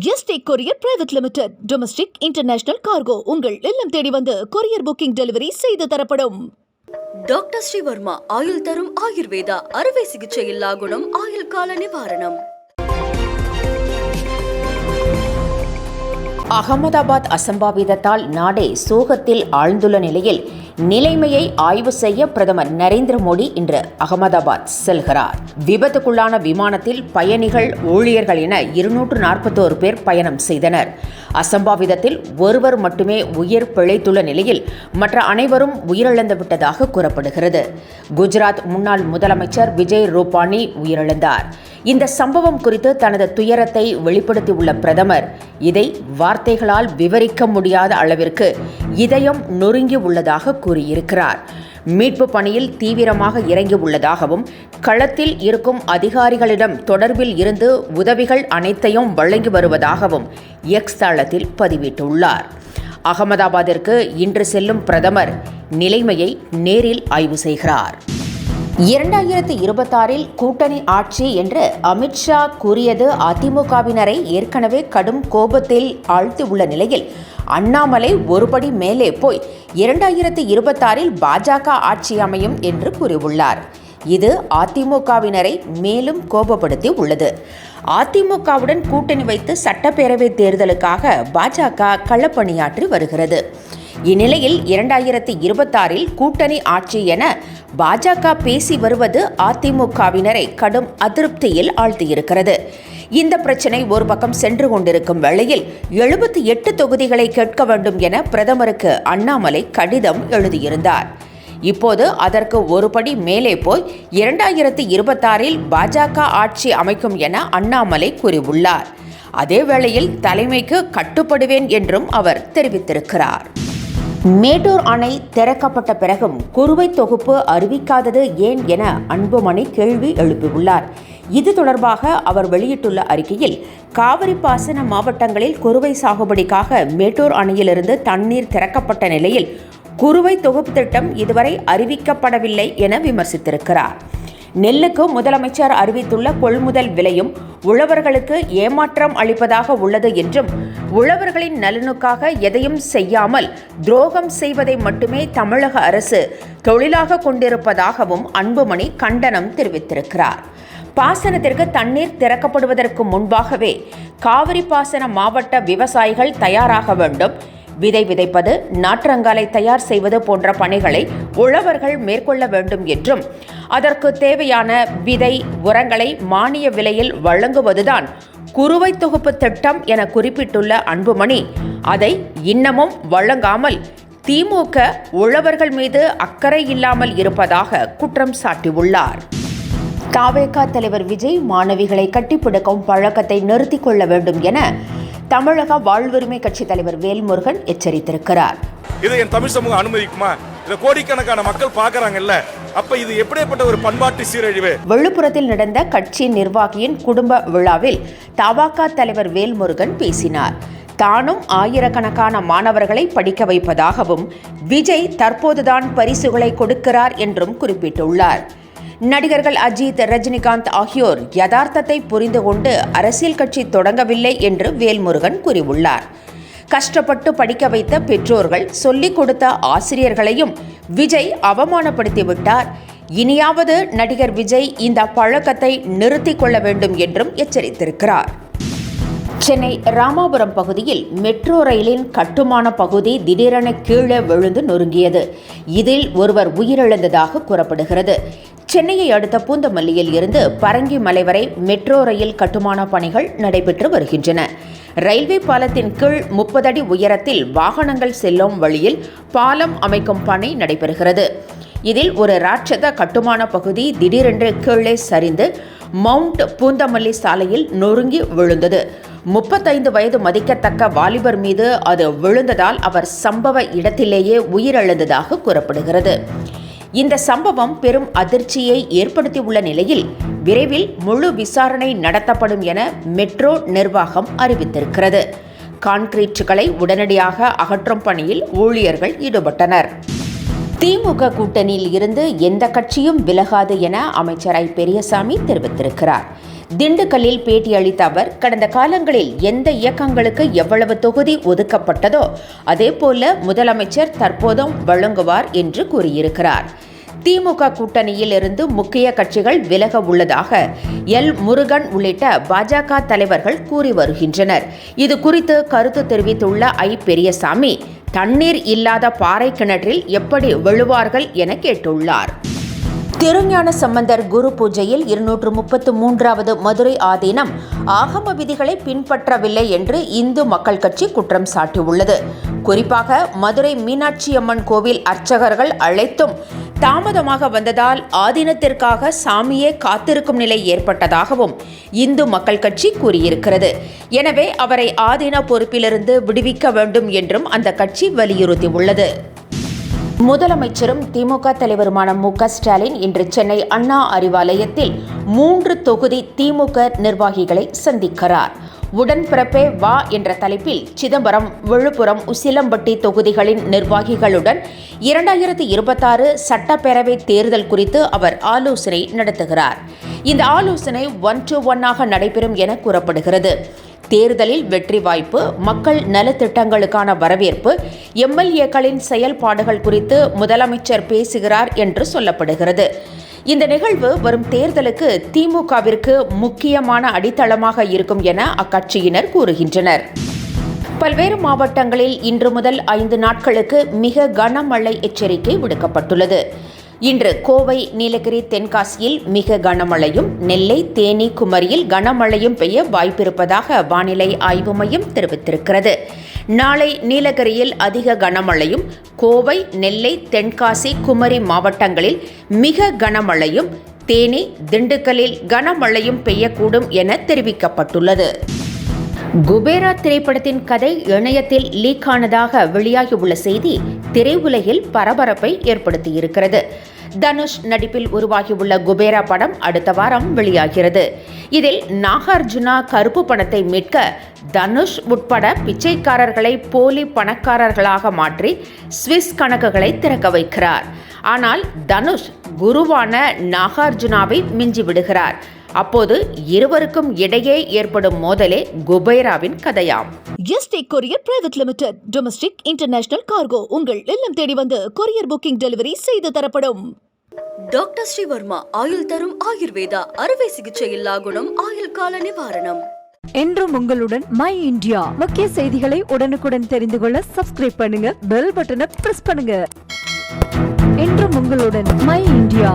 Yesterday courier private limited. Domestic international cargo உங்கள் இல்லம் தேடி வந்து கொரியர் புக்கிங் டெலிவரி செய்து தரப்படும். டாக்டர் ஸ்ரீவர்மா ஆயுள் தரும் ஆயுர்வேதா அறுவை சிகிச்சை இல்லா குணம் ஆயுள் கால நிவாரணம். அகமதாபாத் அசம்பாவிதத்தால் நாடே சோகத்தில் ஆழ்ந்துள்ள நிலையில் நிலைமையை ஆய்வு செய்ய பிரதமர் நரேந்திர மோடி இன்று அகமதாபாத் செல்கிறார். விபத்துக்குள்ளான விமானத்தில் பயணிகள், ஊழியர்கள் என 241 பேர் பயணம் செய்தனர். அசம்பாவிதத்தில் ஒருவர் மட்டுமே உயிர் பிழைத்துள்ள நிலையில் மற்ற அனைவரும் உயிரிழந்து விட்டதாக கூறப்படுகிறது. குஜராத் முன்னாள் முதலமைச்சர் விஜய் ரூபானி உயிரிழந்தார். இந்த சம்பவம் குறித்து தனது துயரத்தை வெளிப்படுத்தியுள்ள பிரதமர், இதை வார்த்தைகளால் விவரிக்க முடியாத அளவிற்கு இதயம் நொறுங்கி உள்ளதாக கூறியிருக்கிறார். மீட்பு பணியில் தீவிரமாக இறங்கி உள்ளதாகவும், களத்தில் இருக்கும் அதிகாரிகளிடம் தொடர்பில் இருந்து உதவிகள் அனைத்தையும் வழங்கி வருவதாகவும் எக்ஸ் தளத்தில் பதிவிட்டுள்ளார். அகமதாபாத்திற்கு இன்று செல்லும் பிரதமர் நிலைமையை நேரில் ஆய்வு செய்கிறார். 2026 கூட்டணி ஆட்சி என்று அமித்ஷா கூறியது அதிமுகவினரை ஏற்கனவே கடும் கோபத்தில் ஆழ்த்தியுள்ள நிலையில் அண்ணாமலை ஒருபடி மேலே போய் 2026 பாஜக ஆட்சி அமையும் என்று கூறியுள்ளார். இது அதிமுகவினரை மேலும் கோபப்படுத்தி உள்ளது. அதிமுகவுடன் கூட்டணி வைத்து சட்டப்பேரவை தேர்தலுக்காக பாஜக களப்பணியாற்றி வருகிறது. இந்நிலையில் 2026 கூட்டணி ஆட்சி என பாஜக பேசி வருவது அதிமுகவினரை கடும் அதிருப்தியில் ஆழ்த்தியிருக்கிறது. இந்த பிரச்சினை ஒரு பக்கம் சென்று கொண்டிருக்கும் வேளையில் 78 தொகுதிகளை கேட்க வேண்டும் என பிரதமருக்கு அண்ணாமலை கடிதம் எழுதியிருந்தார். இப்போது அதற்கு ஒருபடி மேலே போய் 2026 பாஜக ஆட்சி அமைக்கும் என அண்ணாமலை கூறியுள்ளார். அதே வேளையில் தலைமைக்கு கட்டுப்படுவேன் என்றும் அவர் தெரிவித்திருக்கிறார். மேட்டூர் அணை திறக்கப்பட்ட பிறகும் குறுவை தொகுப்பு அறிவிக்காதது ஏன் என அன்புமணி கேள்வி எழுப்பியுள்ளார். இது தொடர்பாக அவர் வெளியிட்டுள்ள அறிக்கையில், காவிரி பாசன மாவட்டங்களில் குறுவை சாகுபடிக்காக மேட்டூர் அணையிலிருந்து தண்ணீர் திறக்கப்பட்ட நிலையில் குறுவை தொகுப்பு திட்டம் இதுவரை அறிவிக்கப்படவில்லை என விமர்சித்திருக்கிறார். நெல்லுக்கு முதலமைச்சர் அறிவித்துள்ள கொள்முதல் விலையும் உழவர்களுக்கு ஏமாற்றம் அளிப்பதாக உள்ளது என்றும், உழவர்களின் நலனுக்காக எதையும் செய்யாமல் துரோகம் செய்வதை மட்டுமே தமிழக அரசு தொழிலாக கொண்டிருப்பதாகவும் அன்புமணி கண்டனம் தெரிவித்திருக்கிறார். பாசனத்திற்கு தண்ணீர் திறக்கப்படுவதற்கு முன்பாகவே காவிரி பாசன மாவட்ட விவசாயிகள் தயாராக வேண்டும். விதை விதைப்பது, நாற்றங்காலை தயார் செய்வது போன்ற பணிகளை உழவர்கள் மேற்கொள்ள வேண்டும் என்றும், அதற்கு தேவையான விதை, உரங்களை மானிய விலையில் வழங்குவதுதான் குறுவை தொகுப்பு திட்டம் என குறிப்பிட்டுள்ள அன்புமணி, அதை இன்னமும் வழங்காமல் திமுக உழவர்கள் மீது அக்கறை இல்லாமல் இருப்பதாக குற்றம் சாட்டியுள்ளார். தவேக தலைவர் விஜய் மாணவிகளை கட்டிப்பிடிக்கும் பழக்கத்தை நிறுத்திக் கொள்ள வேண்டும் என தமிழக வாழ்வுரிமை கட்சி தலைவர் வேல்முருகன் எச்சரித்திருக்கிறார். இதை என் தமிழ் சமூகம் அனுமதிக்குமா? இத கோடிக்கணக்கான மக்கள் பார்க்கறாங்கல்ல, அப்ப இது எப்படிப்பட்ட ஒரு பண்பாட்டு சீரழிவு? விழுப்புரத்தில் நடந்த கட்சி நிர்வாகியின் குடும்ப விழாவில் தவேக தலைவர் வேல்முருகன் பேசினார். தானும் ஆயிரக்கணக்கான மாணவர்களை படிக்க வைப்பதாகவும், விஜய் தற்போதுதான் பரிசுகளை கொடுக்கிறார் என்றும் குறிப்பிட்டுள்ளார். நடிகர்கள் அஜித், ரஜினிகாந்த் ஆகியோர் யதார்த்தத்தை புரிந்து கொண்டு அரசியல் கட்சி தொடங்கவில்லை என்று வேல்முருகன் கூறியுள்ளார். கஷ்டப்பட்டு படிக்க வைத்த பெற்றோர்கள், சொல்லிக் கொடுத்த ஆசிரியர்களையும் விஜய் அவமானப்படுத்திவிட்டார். இனியாவது நடிகர் விஜய் இந்த பழக்கத்தை நிறுத்திக் கொள்ள வேண்டும் என்றும் எச்சரித்திருக்கிறார். சென்னை ராமாபுரம் பகுதியில் மெட்ரோ ரயிலின் கட்டுமான பகுதி திடீரென கீழே விழுந்து நொறுங்கியது. இதில் ஒருவர் உயிரிழந்ததாக கூறப்படுகிறது. சென்னையை அடுத்த பூந்தமல்லியில் இருந்து பரங்கிமலை வரை மெட்ரோ ரயில் கட்டுமான பணிகள் நடைபெற்று வருகின்றன. ரயில்வே பாலத்தின் கீழ் 30 அடி உயரத்தில் வாகனங்கள் செல்லும் வழியில் பாலம் அமைக்கும் பணி நடைபெறுகிறது. இதில் ஒரு ராட்சத கட்டுமான பகுதி திடீரென்று கீழே சரிந்து மவுண்ட் பூந்தமல்லி சாலையில் நொறுங்கி விழுந்தது. 35 வயது மதிக்கத்தக்க வாலிபர் மீது அது விழுந்ததால் அவர் சம்பவ இடத்திலேயே உயிரிழந்ததாக கூறப்படுகிறது. இந்த சம்பவம் பெரும் அதிர்ச்சியை ஏற்படுத்தியுள்ள நிலையில் விரைவில் முழு விசாரணை நடத்தப்படும் என மெட்ரோ நிர்வாகம் அறிவித்திருக்கிறது. கான்கிரீட்டுகளை உடனடியாக அகற்றும் பணியில் ஊழியர்கள் ஈடுபட்டனர். திமுக கூட்டணியில் இருந்து எந்த கட்சியும் விலகாது என அமைச்சர் ஐ. பெரியசாமி தெரிவித்திருக்கிறார். திண்டுக்கல்லில் பேட்டியளித்த அவர், கடந்த காலங்களில் எந்த இயக்கங்களுக்கு எவ்வளவு தொகுதி ஒதுக்கப்பட்டதோ அதேபோல முதலமைச்சர் தற்போதும் வழங்குவார் என்று கூறியிருக்கிறார். திமுக கூட்டணியில் இருந்து முக்கிய கட்சிகள் விலக உள்ளதாக எல். முருகன் உள்ளிட்ட பாஜக தலைவர்கள் கூறி வருகின்றனர். இது குறித்து கருத்து தெரிவித்துள்ள ஐ. பெரியசாமி, தண்ணீர் இல்லாத பாறை கிணற்றில் எப்படி விழுவார்கள் என கேட்டுள்ளார். திருஞான சம்பந்தர் குரு பூஜையில் 233வது மதுரை ஆதீனம் ஆகம விதிகளை பின்பற்றவில்லை என்று இந்து மக்கள் கட்சி குற்றம் சாட்டியுள்ளது. குறிப்பாக மதுரை மீனாட்சி அம்மன் கோவில் அர்ச்சகர்கள் அழைத்தும் தாமதமாக வந்ததால் ஆதீனத்திற்காக சாமியே காத்திருக்கும் நிலை ஏற்பட்டதாகவும் இந்து மக்கள் கட்சி கூறியிருக்கிறது. எனவே அவரை ஆதீன பொறுப்பிலிருந்து விடுவிக்க வேண்டும் என்றும் அந்த கட்சி வலியுறுத்தியுள்ளது. முதலமைச்சரும் திமுக தலைவருமான மு.க. ஸ்டாலின் இன்று சென்னை அண்ணா அறிவாலயத்தில் 3 தொகுதி திமுக நிர்வாகிகளை சந்திக்கிறார். உடன்பிறப்பே வா என்ற தலைப்பில் சிதம்பரம், விழுப்புரம், உசிலம்பட்டி தொகுதிகளின் நிர்வாகிகளுடன் 2026 சட்டப்பேரவை தேர்தல் குறித்து அவர் ஆலோசனை நடத்துகிறார். இந்த ஆலோசனை 1-to-1 நடைபெறும் என கூறப்படுகிறது. தேர்தலில் வெற்றி வாய்ப்பு, மக்கள் நலத்திட்டங்களுக்கான வரவேற்பு, எம்எல்ஏக்களின் செயல்பாடுகள் குறித்து முதலமைச்சர் பேசுகிறார் என்று சொல்லப்படுகிறது. இந்த நிகழ்வு வரும் தேர்தலுக்கு திமுகவிற்கு முக்கியமான அடித்தளமாக இருக்கும் என அக்கட்சியினர் கூறுகின்றனர். பல்வேறு மாவட்டங்களில் இன்று முதல் 5 நாட்களுக்கு மிக கனமழை எச்சரிக்கை விடுக்கப்பட்டுள்ளது. இன்று கோவை, நீலகிரி, தென்காசியில் மிக கனமழையும், நெல்லை, தேனி, குமரியில் கனமழையும் பெய்ய வாய்ப்பிருப்பதாக வானிலை ஆய்வு மையம் தெரிவித்திருக்கிறது. நாளை நீலகிரியில் அதிக கனமழையும், கோவை, நெல்லை, தென்காசி, குமரி மாவட்டங்களில் மிக கனமழையும், தேனி, திண்டுக்கல்லில் கனமழையும் பெய்யக்கூடும் என தெரிவிக்கப்பட்டுள்ளது. குபேரா திரைப்படத்தின் கதை இணையத்தில் லீக் ஆனதாக வெளியாகியுள்ள செய்தி திரையுலகில் பரபரப்பை ஏற்படுத்தியிருக்கிறது. தனுஷ் நடிப்பில் உருவாகியுள்ள குபேரா படம் அடுத்த வாரம் வெளியாகிறது. இதில் நாகார்ஜுனா கருப்பு பணத்தை மீட்க தனுஷ் உட்பட பிச்சைக்காரர்களை போலி பணக்காரர்களாக மாற்றி ஸ்விஸ் கணக்குகளை திறக்க வைக்கிறார். ஆனால் தனுஷ் குருவான நாகார்ஜுனாவை மிஞ்சி விடுகிறார். அப்போது இருவருக்கும் இடையே ஏற்படும் மோதலே குபேராவின் கதையாம். ST courier private limited domestic international cargo உங்கள் இல்லம் தேடி வந்து கொரியர் புக்கிங் டெலிவரி செய்து தரப்படும். டாக்டர் ஸ்ரீவர்மா ஆயுள் தரும் ஆயுர்வேதா அறுவை சிகிச்சை இல்லா குணம், ஆயுள் கால நிவாரணம். என்றும் உங்களுடன் மை இந்தியா. முக்கிய செய்திகளை உடனுக்குடன் தெரிந்து கொள்ள சப்ஸ்கிரைப் பண்ணுங்க, பெல் பட்டனை பிரஸ் பண்ணுங்க. என்றும் உங்களுடன் மை இந்தியா.